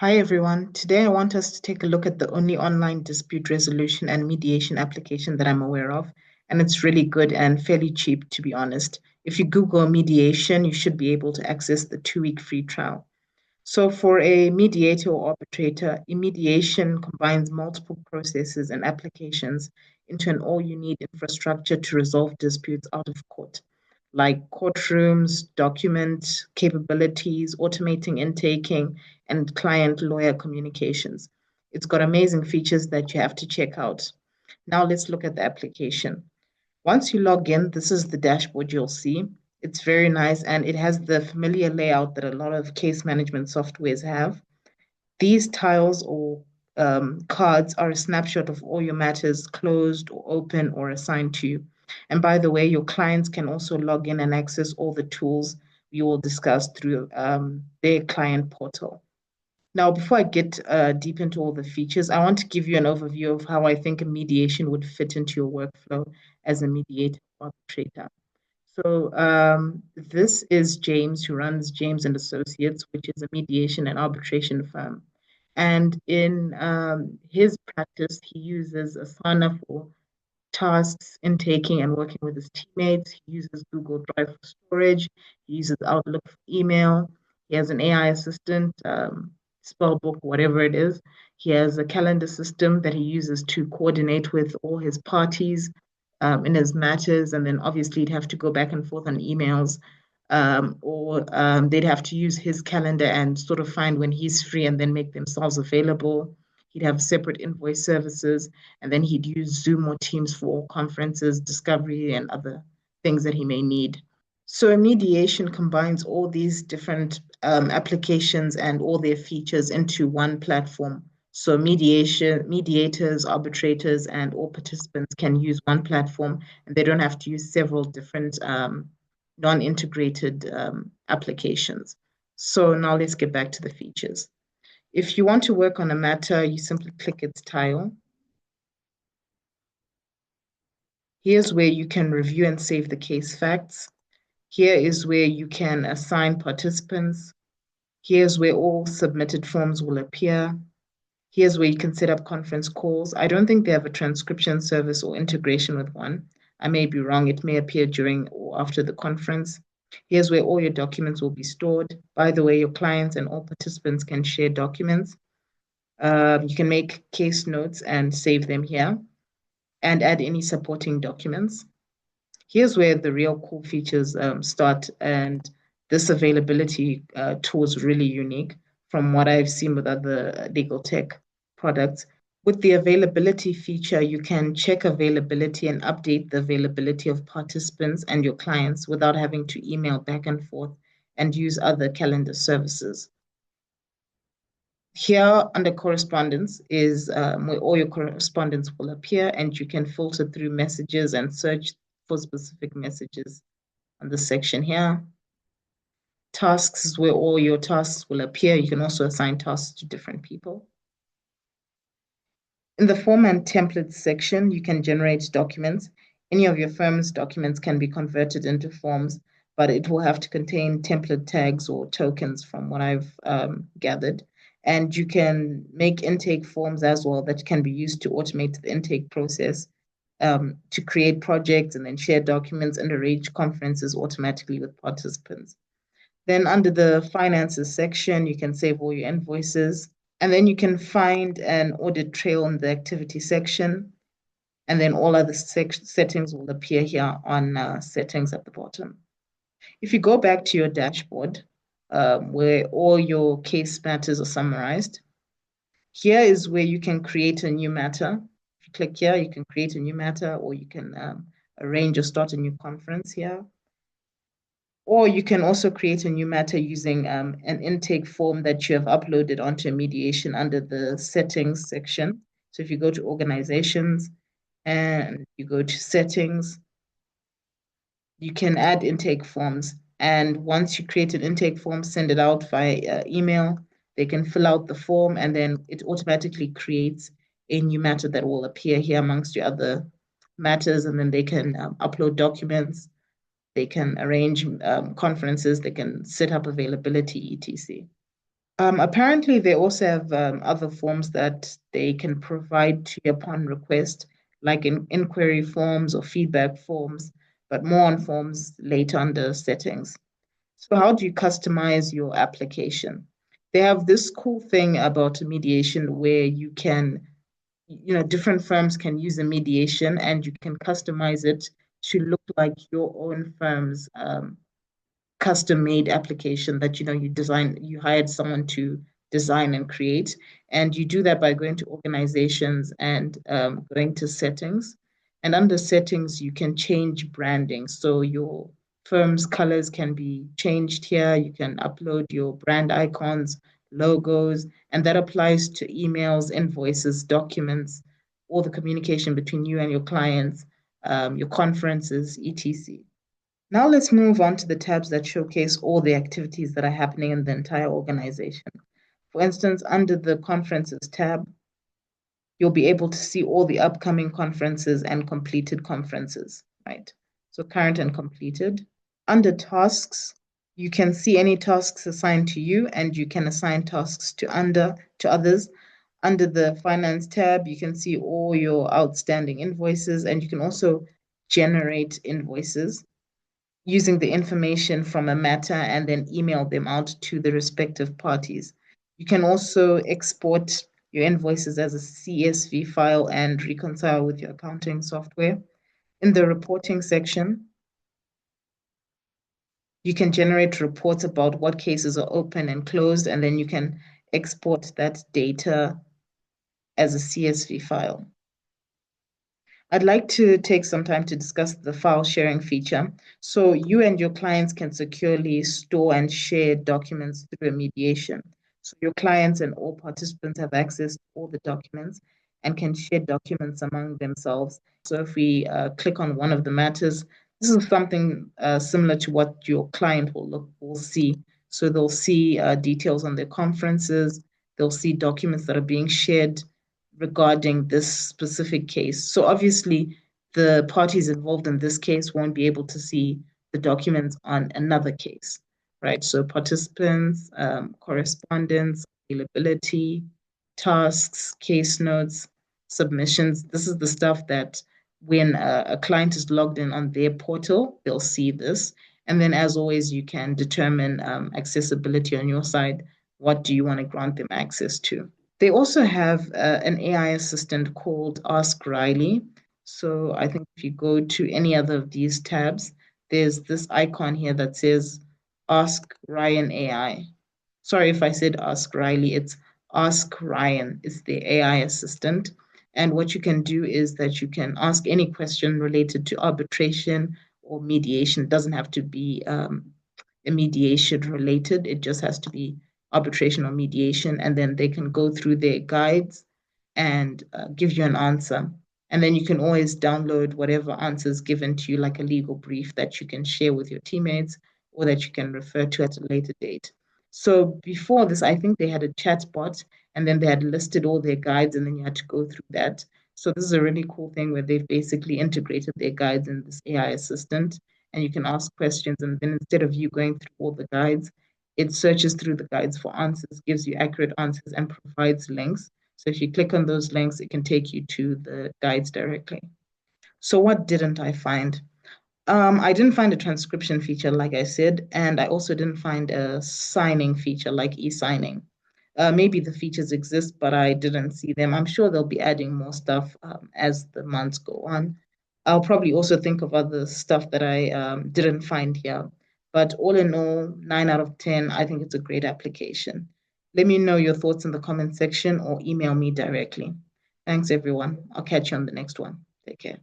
Hi everyone. Today I want us to take a look at the only online dispute resolution and mediation application that I'm aware of, and it's really good and fairly cheap, to be honest. If you Google mediation, you should be able to access the 2-week free trial. So for a mediator or arbitrator, mediation combines multiple processes and applications into an all-you-need infrastructure to resolve disputes out of court, like courtrooms, document capabilities, automating intaking, and client-lawyer communications. It's got amazing features that you have to check out. Now let's look at the application. Once you log in, this is the dashboard you'll see. It's very nice and it has the familiar layout that a lot of case management softwares have. These tiles or cards are a snapshot of all your matters closed or open or assigned to you. And by the way, your clients can also log in and access all the tools we will discuss through their client portal. Now, before I get deep into all the features, I want to give you an overview of how I think a mediation would fit into your workflow as a mediator or arbitrator. So this is James, who runs James and Associates, which is a mediation and arbitration firm. And in his practice, he uses Asana for tasks, intaking, and working with his teammates. He uses Google Drive for storage. He uses Outlook for email. He has an AI assistant, Spellbook, whatever it is. He has a calendar system that he uses to coordinate with all his parties in his matters. And then obviously he'd have to go back and forth on emails, or they'd have to use his calendar and sort of find when he's free and then make themselves available. He'd have separate invoice services, and then he'd use Zoom or Teams for all conferences, discovery, and other things that he may need. So a mediation combines all these different applications and all their features into one platform. So mediators, arbitrators, and all participants can use one platform, and they don't have to use several different non-integrated applications. So now let's get back to the features. If you want to work on a matter, you simply click its tile. Here's where you can review and save the case facts. Here is where you can assign participants. Here's where all submitted forms will appear. Here's where you can set up conference calls. I don't think they have a transcription service or integration with one. I may be wrong. It may appear during or after the conference. Here's where all your documents will be stored. By the way, your clients and all participants can share documents. You can make case notes and save them here and add any supporting documents. Here's where the real cool features start, and this availability tool is really unique from what I've seen with other legal tech products. With the availability feature, you can check availability and update the availability of participants and your clients without having to email back and forth and use other calendar services. Here under correspondence is where all your correspondence will appear, and you can filter through messages and search for specific messages on this section here. Tasks is where all your tasks will appear. You can also assign tasks to different people. In the form and templates section, you can generate documents. Any of your firm's documents can be converted into forms, but it will have to contain template tags or tokens from what I've gathered. And you can make intake forms as well that can be used to automate the intake process, to create projects and then share documents and arrange conferences automatically with participants. Then under the finances section, you can save all your invoices, and then you can find an audit trail in the activity section, and then all other settings will appear here on settings at the bottom. If you go back to your dashboard, where all your case matters are summarized, here is where you can create a new matter. If you click here, you can create a new matter, or you can arrange or start a new conference here. Or you can also create a new matter using an intake form that you have uploaded onto Mediation under the settings section. So if you go to organizations and you go to settings, you can add intake forms. And once you create an intake form, send it out via email. They can fill out the form, and then it automatically creates a new matter that will appear here amongst your other matters, and then they can upload documents. They can arrange conferences, they can set up availability, etc. Apparently, they also have other forms that they can provide to you upon request, like in inquiry forms or feedback forms, but more on forms later under settings. So how do you customize your application? They have this cool thing about mediation where you can, different firms can use a mediation and you can customize it to look like your own firm's custom made application that you hired someone to design and create. And you do that by going to organizations and going to settings. And under settings, you can change branding. So your firm's colors can be changed here. You can upload your brand icons, logos, and that applies to emails, invoices, documents, all the communication between you and your clients, your conferences, etc. Now let's move on to the tabs that showcase all the activities that are happening in the entire organization. For instance, under the conferences tab, you'll be able to see all the upcoming conferences and completed conferences, right? So current and completed. Under tasks, you can see any tasks assigned to you and you can assign tasks to others. Under the finance tab, you can see all your outstanding invoices and you can also generate invoices using the information from a matter and then email them out to the respective parties. You can also export your invoices as a CSV file and reconcile with your accounting software. In the reporting section, you can generate reports about what cases are open and closed, and then you can export that data as a CSV file. I'd like to take some time to discuss the file sharing feature. So you and your clients can securely store and share documents through a mediation. So your clients and all participants have access to all the documents and can share documents among themselves. So if we click on one of the matters, this is something similar to what your client will see. So they'll see details on their conferences, they'll see documents that are being shared regarding this specific case. So obviously, the parties involved in this case won't be able to see the documents on another case, right? So participants, correspondence, availability, tasks, case notes, submissions. This is the stuff that when a client is logged in on their portal, they'll see this. And then, as always, you can determine accessibility on your side. What do you want to grant them access to? They also have an AI assistant called Ask Riley. So I think if you go to any other of these tabs, there's this icon here that says Ask Ryan AI. Sorry if I said Ask Riley, it's Ask Ryan. It's the AI assistant. And what you can do is that you can ask any question related to arbitration or mediation. It doesn't have to be mediation related. It just has to be arbitration or mediation. And then they can go through their guides and give you an answer. And then you can always download whatever answers given to you, like a legal brief that you can share with your teammates or that you can refer to at a later date. So before this, I think they had a chat bot and then they had listed all their guides and then you had to go through that. So this is a really cool thing where they've basically integrated their guides in this AI assistant and you can ask questions. And then instead of you going through all the guides, it searches through the guides for answers, gives you accurate answers, and provides links. So if you click on those links, it can take you to the guides directly. So what didn't I find? I didn't find a transcription feature, like I said, and I also didn't find a signing feature like e-signing. Maybe the features exist, but I didn't see them. I'm sure they'll be adding more stuff as the months go on. I'll probably also think of other stuff that I didn't find here. But all in all, 9 out of 10, I think it's a great application. Let me know your thoughts in the comment section or email me directly. Thanks, everyone. I'll catch you on the next one. Take care.